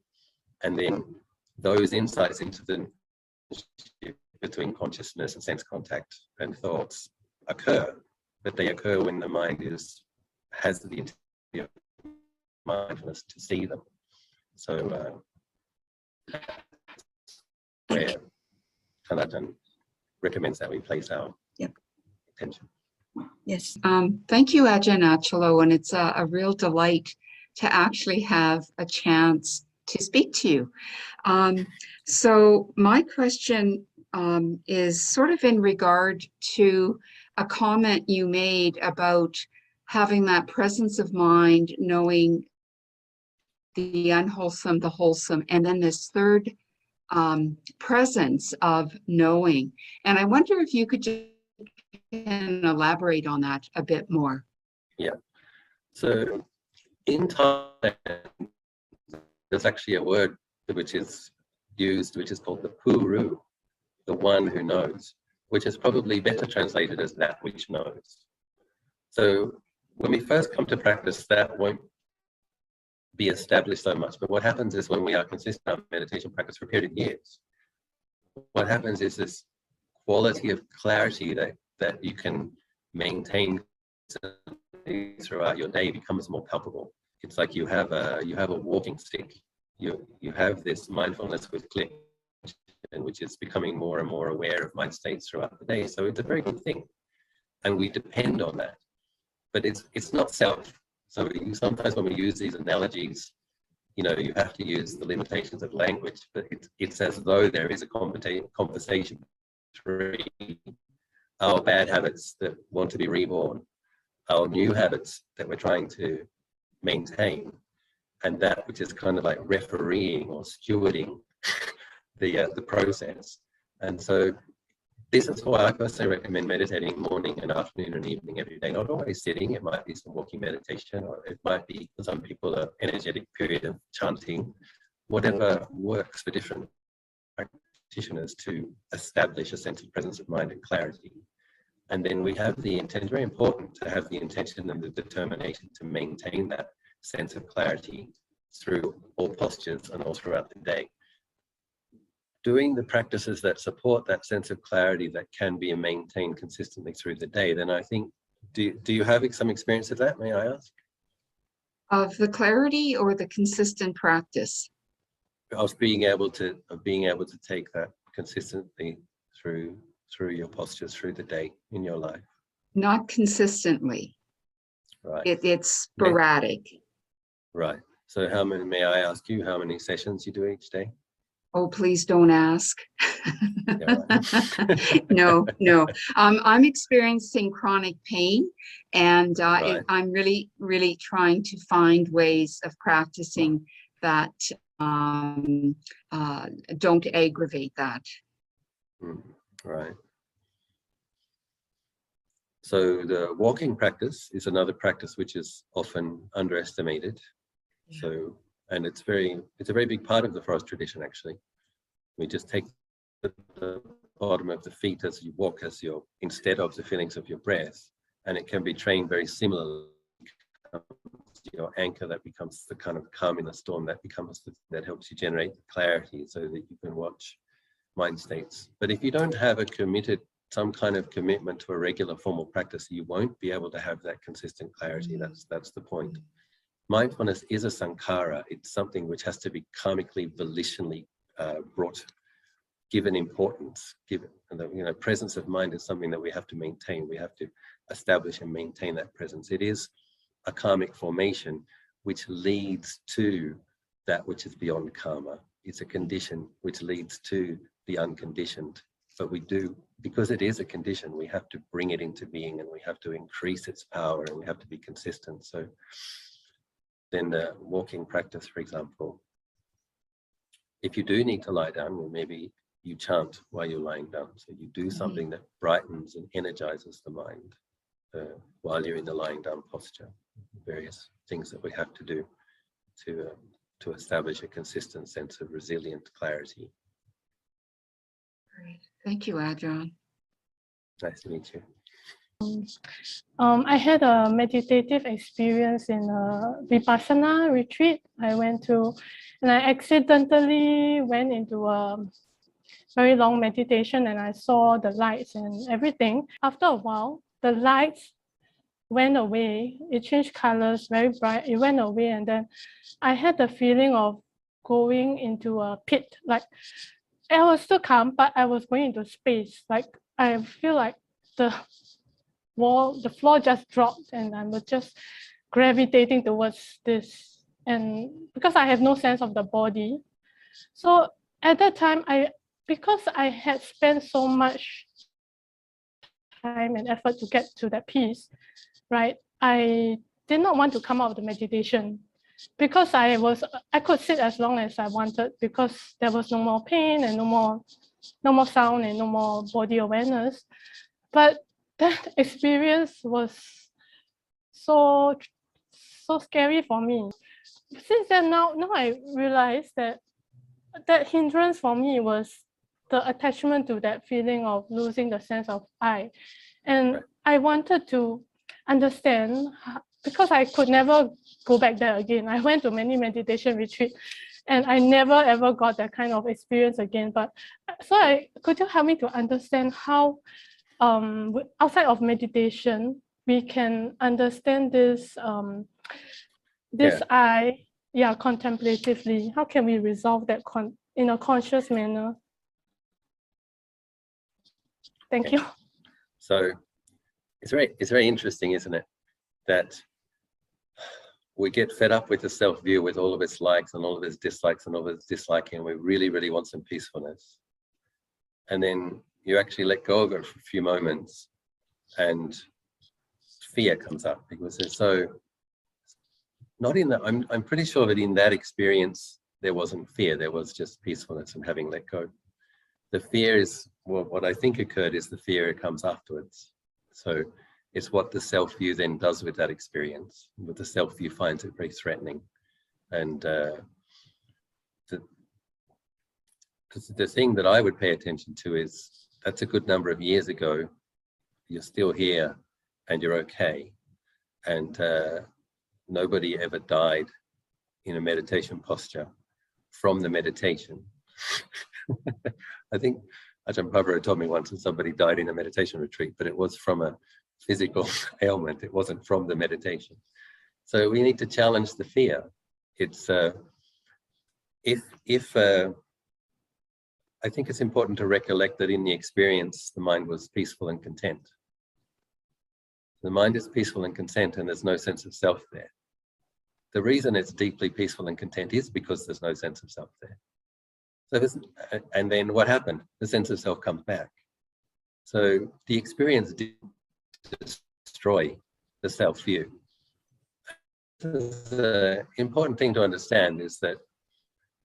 and then those insights into the relationship between consciousness and sense contact and thoughts occur, but they occur when the mind has the integrity of mindfulness to see them. So where Sanatan recommends that we place our attention. Yes. Thank you, Ajahn Achalo, and it's a real delight to actually have a chance to speak to you. So my question is sort of in regard to a comment you made about having that presence of mind, knowing the unwholesome, the wholesome, and then this third presence of knowing. And I wonder if you could just elaborate on that a bit more. Yeah. So in Thailand, there's actually a word which is used, which is called the Puru, the one who knows, which is probably better translated as that which knows. So when we first come to practice, that won't be established so much. But what happens is when we are consistent in meditation practice for a period of years, what happens is this quality of clarity that you can maintain throughout your day becomes more palpable. It's like you have a walking stick. You have this mindfulness with click, which is becoming more and more aware of mind states throughout the day. So it's a very good thing, and we depend on that. But it's not self. So sometimes when we use these analogies, you have to use the limitations of language, but it's as though there is a conversation between our bad habits that want to be reborn, our new habits that we're trying to maintain, and that which is kind of like refereeing or stewarding the process. And so this is why I personally recommend meditating morning and afternoon and evening every day. Not always sitting, it might be some walking meditation, or it might be, for some people, an energetic period of chanting, whatever works for different practitioners to establish a sense of presence of mind and clarity. And then we have the intent. It's very important to have the intention and the determination to maintain that sense of clarity through all postures and all throughout the day. Doing the practices that support that sense of clarity that can be maintained consistently through the day, then I think, do you have some experience of that, may I ask? Of the clarity or the consistent practice? Of being able to take that consistently through your postures through the day in your life. Not consistently. Right. It's sporadic. Right. So how many, may I ask you, how many sessions you do each day? Oh, please don't ask. Yeah, right. No. I'm experiencing chronic pain, and Right. I'm really, really trying to find ways of practicing that don't aggravate that. Right. So the walking practice is another practice which is often underestimated. Yeah. So, and it's a very big part of the forest tradition, actually. We just take the bottom of the feet as you walk, instead of the feelings of your breath, and it can be trained very similarly. Your anchor that becomes the kind of calm in the storm that helps you generate clarity so that you can watch mind states. But if you don't have some kind of commitment to a regular formal practice, you won't be able to have that consistent clarity. That's the point. Mindfulness is a sankhara. It's something which has to be karmically, volitionally given importance. Presence of mind is something that we have to maintain. We have to establish and maintain that presence. It is a karmic formation which leads to that which is beyond karma. It's a condition which leads to the unconditioned. But we do, because it is a condition, we have to bring it into being, and we have to increase its power, and we have to be consistent. So then the walking practice, for example, if you do need to lie down, well, maybe you chant while you're lying down. So you do something that brightens and energizes the mind while you're in the lying down posture. Various things that we have to do to establish a consistent sense of resilient clarity. Great. Thank you, Ajahn. Nice to meet you. I had a meditative experience in a Vipassana retreat I went to, and I accidentally went into a very long meditation, and I saw the lights and everything. After a while, the lights went away. It changed colors, very bright. It went away, and then I had the feeling of going into a pit. Like, I was still calm, but I was going into space. Like, I feel like the floor just dropped, and I was just gravitating towards this. And because I have no sense of the body, so at that time, because I had spent so much time and effort to get to that peace, right? I did not want to come out of the meditation, because I could sit as long as I wanted, because there was no more pain and no more sound and no more body awareness. But that experience was so scary for me. Since then, now I realized that hindrance for me was the attachment to that feeling of losing the sense of I. And I wanted to understand, because I could never go back there again. I went to many meditation retreats, and I never ever got that kind of experience again. But could you help me to understand how outside of meditation we can understand this I contemplatively? How can we resolve that in a conscious manner? Thank you. So it's very interesting, isn't it, that we get fed up with the self-view, with all of its likes and all of its dislikes and all of its disliking, and we really, really want some peacefulness. And then you actually let go of it for a few moments, and fear comes up, because there's I'm pretty sure that in that experience, there wasn't fear, there was just peacefulness and having let go. The fear is, what I think occurred is the fear comes afterwards. So it's what the self-view then does with that experience. But the self-view finds it very threatening. And the thing that I would pay attention to is, that's a good number of years ago, you're still here and you're okay. And nobody ever died in a meditation posture from the meditation. I think Ajahn Prabhupada told me once that somebody died in a meditation retreat, but it was from a physical ailment. It wasn't from the meditation. So we need to challenge the fear. It's I think it's important to recollect that in the experience, the mind was peaceful and content. The mind is peaceful and content, and there's no sense of self there. The reason it's deeply peaceful and content is because there's no sense of self there. So and then what happened? The sense of self comes back. So the experience did destroy the self view. The important thing to understand is that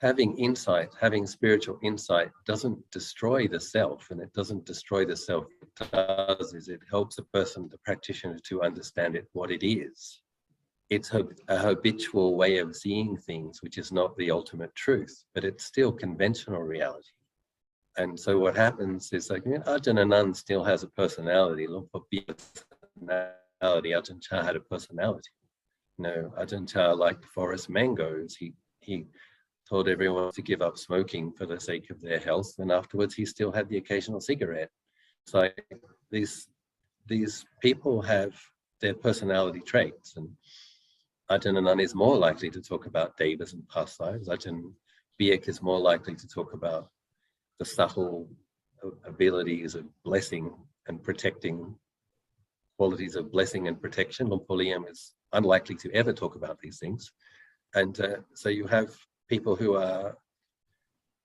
having insight, having spiritual insight doesn't destroy the self, and it doesn't destroy the self. What it does is it helps a person, the practitioner, to understand it, what it is. It's a habitual way of seeing things, which is not the ultimate truth, but it's still conventional reality. And so what happens is, like, Ajahn Anand still has a personality. Ajahn Chah had a personality. Ajahn Chah liked forest mangoes. He told everyone to give up smoking for the sake of their health, and afterwards he still had the occasional cigarette. It's like these people have their personality traits, and Ajahn Anand is more likely to talk about devas and past lives. Ajahn Biek is more likely to talk about the subtle abilities of blessing and protecting, qualities of blessing and protection. Luang Por Liam is unlikely to ever talk about these things. And so you have people who are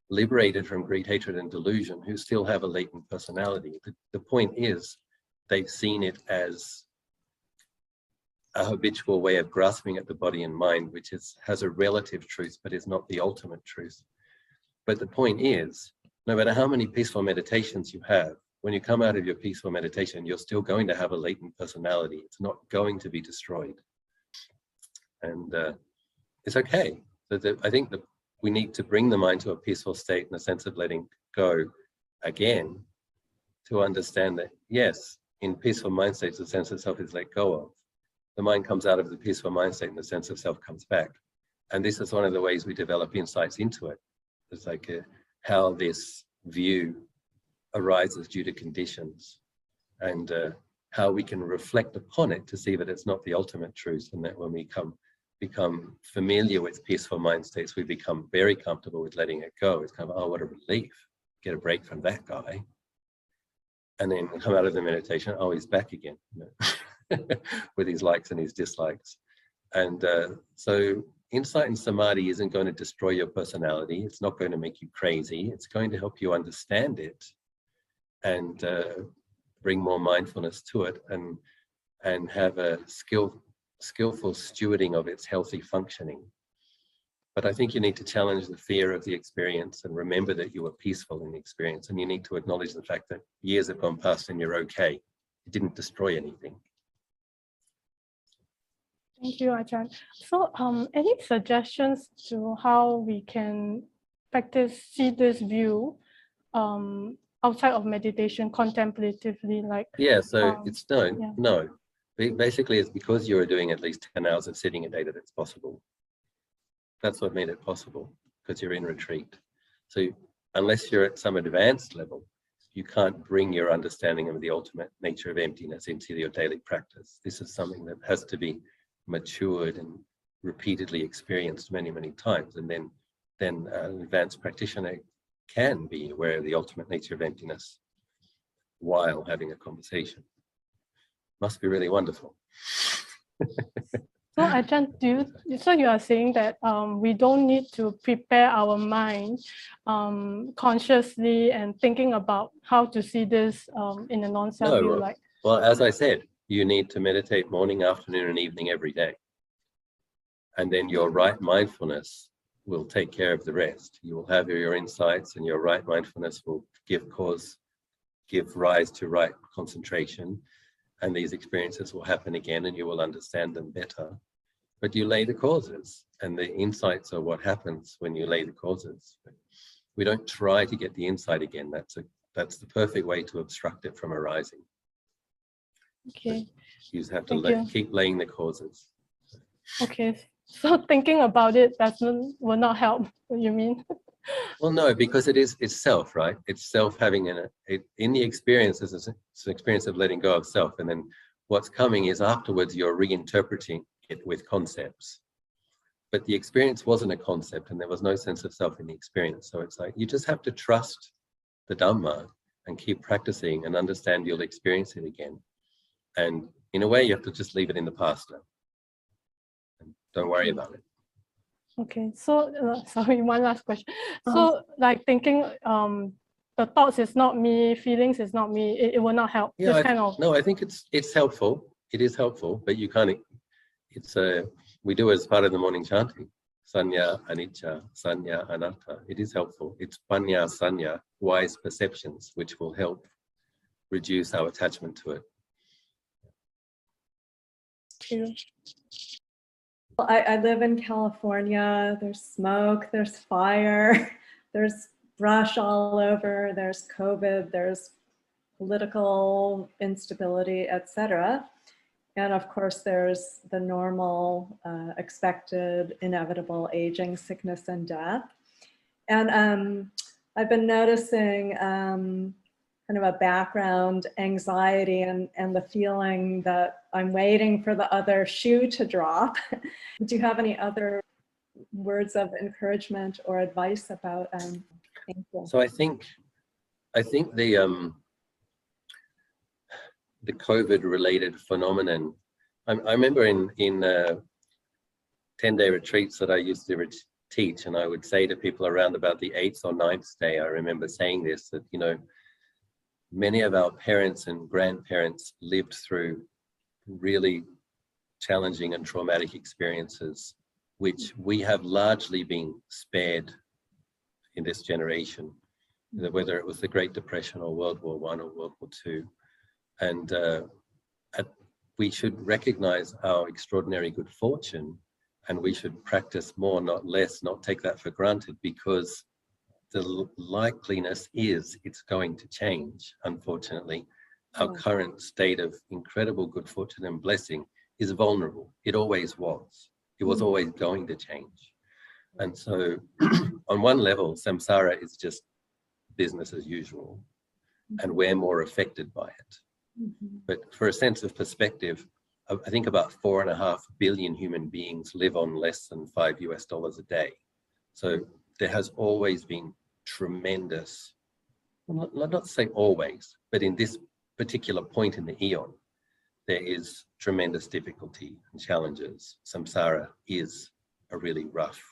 liberated from greed, hatred, and delusion who still have a latent personality. The point is, they've seen it as a habitual way of grasping at the body and mind, which has a relative truth, but is not the ultimate truth. But the point is, no matter how many peaceful meditations you have, when you come out of your peaceful meditation, you're still going to have a latent personality. It's not going to be destroyed. And it's okay. So I think that we need to bring the mind to a peaceful state in the sense of letting go again, to understand that, yes, in peaceful mind states, the sense of self is let go of. The mind comes out of the peaceful mind state and the sense of self comes back. And this is one of the ways we develop insights into it. It's like how this view arises due to conditions, and how we can reflect upon it to see that it's not the ultimate truth, and that when we become familiar with peaceful mind states, we become very comfortable with letting it go. It's kind of, oh, what a relief, get a break from that guy. And then come out of the meditation, oh, he's back again, with his likes and his dislikes. And so insight and samadhi isn't going to destroy your personality. It's not going to make you crazy. It's going to help you understand it and bring more mindfulness to it, and have a skillful stewarding of its healthy functioning. But I think you need to challenge the fear of the experience and remember that you were peaceful in the experience, and you need to acknowledge the fact that years have gone past and you're okay. It didn't destroy anything. Thank you, Ajahn. So any suggestions to how we can see this view outside of meditation contemplatively? Like, yeah, so it's yeah. no. Basically, it's because you are doing at least 10 hours of sitting a day that it's possible. That's what made it possible, because you're in retreat. So unless you're at some advanced level, you can't bring your understanding of the ultimate nature of emptiness into your daily practice. This is something that has to be matured and repeatedly experienced many, many times. And then an advanced practitioner can be aware of the ultimate nature of emptiness while having a conversation. Must be really wonderful. So Ajahn, so you are saying that we don't need to prepare our mind consciously and thinking about how to see this in a non-self view? Like, well, as I said, you need to meditate morning, afternoon, and evening every day. And then your right mindfulness will take care of the rest. You will have your insights, and your right mindfulness will give rise to right concentration. And these experiences will happen again, and you will understand them better. But you lay the causes, and the insights are what happens when you lay the causes. We don't try to get the insight again. That's the perfect way to obstruct it from arising. Okay. You just have to Thank you. keep laying the causes. Okay. So thinking about it will not help, you mean? Well, no, because it's self, right? It's self having in the experience, it's an experience of letting go of self. And then what's coming is afterwards you're reinterpreting it with concepts. But the experience wasn't a concept and there was no sense of self in the experience. So it's like, you just have to trust the Dhamma and keep practicing and understand you'll experience it again. And in a way, you have to just leave it in the past now. And don't worry about it. Okay, so sorry, one last question. So like thinking, the thoughts is not me, feelings is not me, it will not help. Yeah, No, I think it's helpful. It is helpful, but you can't. We do it as part of the morning chanting. Sanya, anicca, sanya, anatta. It is helpful. It's panya, sanya, wise perceptions, which will help reduce our attachment to it. Well, I live in California. There's smoke, there's fire, there's brush all over, there's COVID, there's political instability, etc. And of course, there's the normal, expected, inevitable aging, sickness, and death. And I've been noticing kind of a background anxiety and the feeling that I'm waiting for the other shoe to drop. Do you have any other words of encouragement or advice about painful? So I think the COVID-related phenomenon. I remember in 10-day retreats that I used to teach, and I would say to people around about the 8th or 9th day, I remember saying this, that, you know, many of our parents and grandparents lived through really challenging and traumatic experiences, which we have largely been spared in this generation, whether it was the Great Depression or World War I or World War II. And we should recognize our extraordinary good fortune, and we should practice more, not less, not take that for granted, because the likeliness is it's going to change, unfortunately. Our current state of incredible good fortune and blessing is vulnerable. It always was. It was always going to change. And so on one level, samsara is just business as usual, and we're more affected by it. But for a sense of perspective, I think about 4.5 billion human beings live on less than $5 a day. So there has always been tremendous, well, not to say always, but in this particular point in the eon, there is tremendous difficulty and challenges. Samsara is a really rough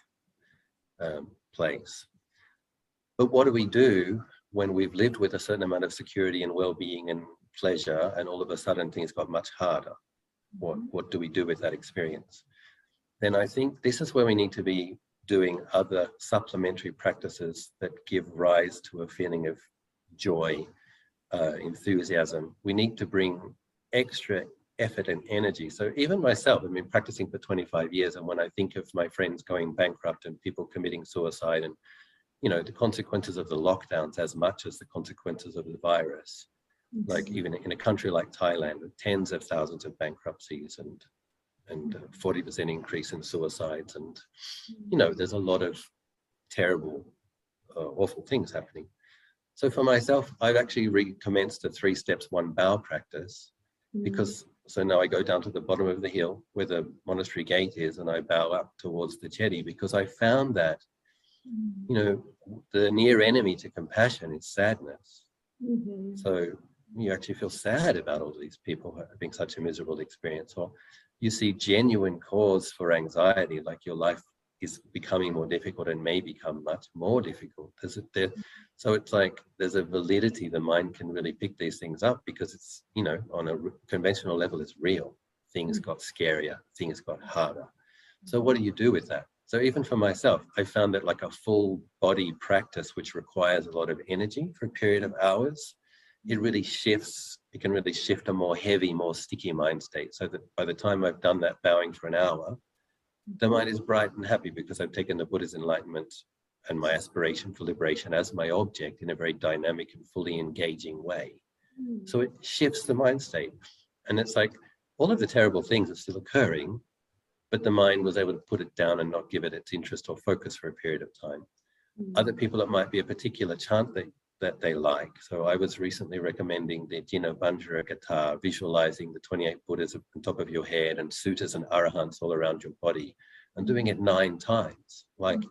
place. But what do we do when we've lived with a certain amount of security and well-being and pleasure, and all of a sudden things got much harder? What do we do with that experience? Then I think this is where we need to be doing other supplementary practices that give rise to a feeling of joy, enthusiasm. We need to bring extra effort and energy. So even myself, I've been practicing for 25 years, and when I think of my friends going bankrupt and people committing suicide, and, you know, the consequences of the lockdowns as much as the consequences of the virus, like even in a country like Thailand, with tens of thousands of bankruptcies and 40% increase in suicides, and, you know, there's a lot of terrible, awful things happening. So for myself, I've actually recommenced a 3 steps, 1 bow practice, because so now I go down to the bottom of the hill where the monastery gate is, and I bow up towards the Chedi, because I found that, you know, the near enemy to compassion is sadness. So you actually feel sad about all these people having such a miserable experience, or you see genuine cause for anxiety, like your life is becoming more difficult and may become much more difficult. So it's like there's a validity, the mind can really pick these things up, because it's, you know, on a conventional level, it's real. Things got scarier, things got harder. So what do you do with that? So even for myself, I found that like a full body practice, which requires a lot of energy for a period of hours, it really shifts, it can really shift a more heavy, more sticky mind state, so that by the time I've done that bowing for an hour, the mind is bright and happy, because I've taken the Buddha's enlightenment and my aspiration for liberation as my object in a very dynamic and fully engaging way. So it shifts the mind state. And it's like all of the terrible things are still occurring, but the mind was able to put it down and not give it its interest or focus for a period of time. Other people, it might be a particular chant that they like. So I was recently recommending the Jina Banjara Katha, visualizing the 28 Buddhas on top of your head and Suttas and Arahants all around your body, and doing it 9 times. Like,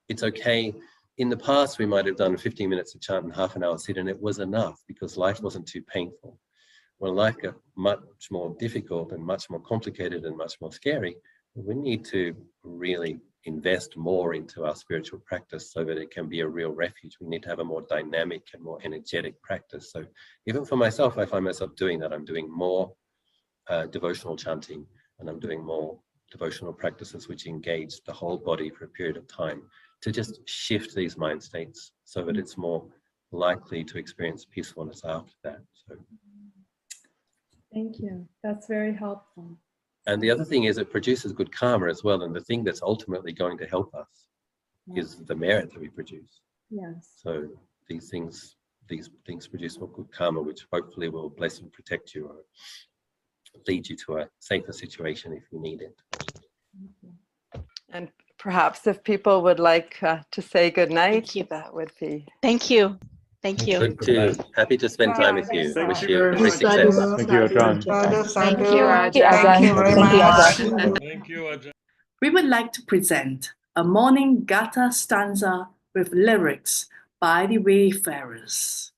it's okay. In the past, we might have done 15 minutes of chant and half an hour sit, and it was enough because life wasn't too painful. When life got much more difficult and much more complicated and much more scary, we need to really invest more into our spiritual practice so that it can be a real refuge. We need to have a more dynamic and more energetic practice. So even for myself, I find myself doing that. I'm doing more devotional chanting, and I'm doing more devotional practices which engage the whole body for a period of time to just shift these mind states so that it's more likely to experience peacefulness after that. So, Thank you. That's very helpful. and the other thing is it produces good karma as well. And the thing that's ultimately going to help us is the merit that we produce. Yes. So these things produce more good karma, which hopefully will bless and protect you or lead you to a safer situation if you need it. And perhaps if people would like to say good night, that would be. Thank you. Thank you. Good too. Happy to spend time with you. Thank Wish you you very every much. success. Thank you, Ajahn. Thank you, Ajahn. Thank you very much. Thank you, Ajahn. We would like to present a morning Gatha stanza with lyrics by the Wayfarers.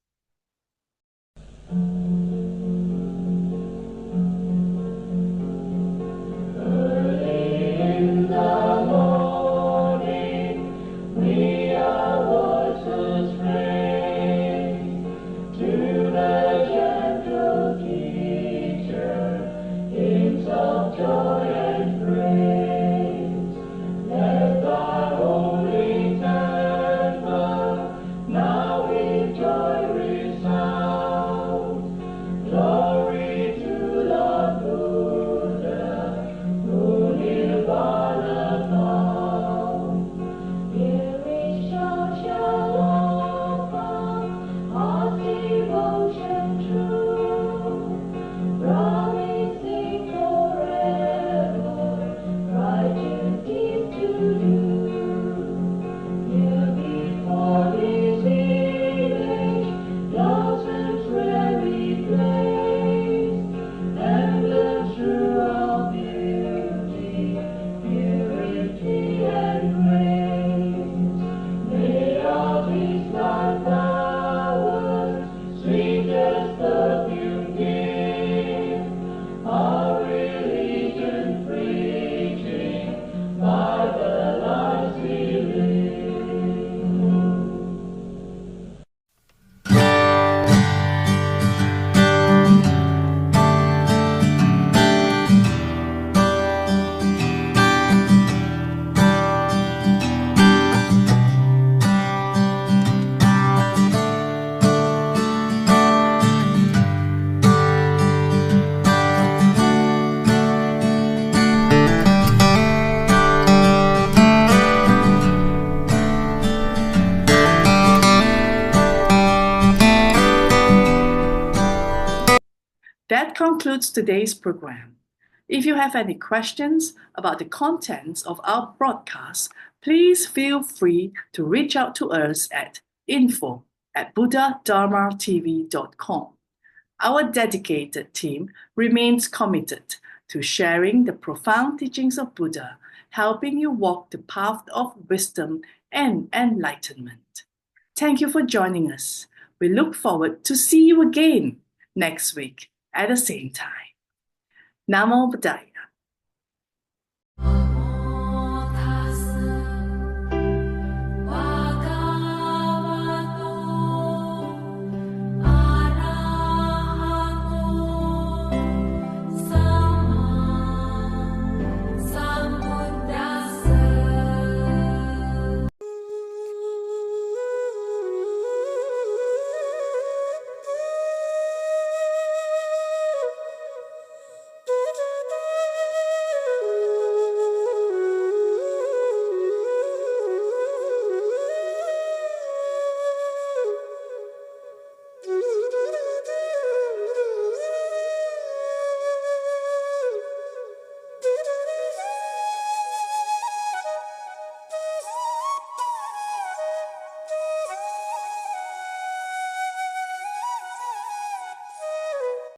That concludes today's program. If you have any questions about the contents of our broadcast, please feel free to reach out to us at info@buddhadharmatv.com. Our dedicated team remains committed to sharing the profound teachings of Buddha, helping you walk the path of wisdom and enlightenment. Thank you for joining us. We look forward to see you again next week at the same time. Namo Buddhaya.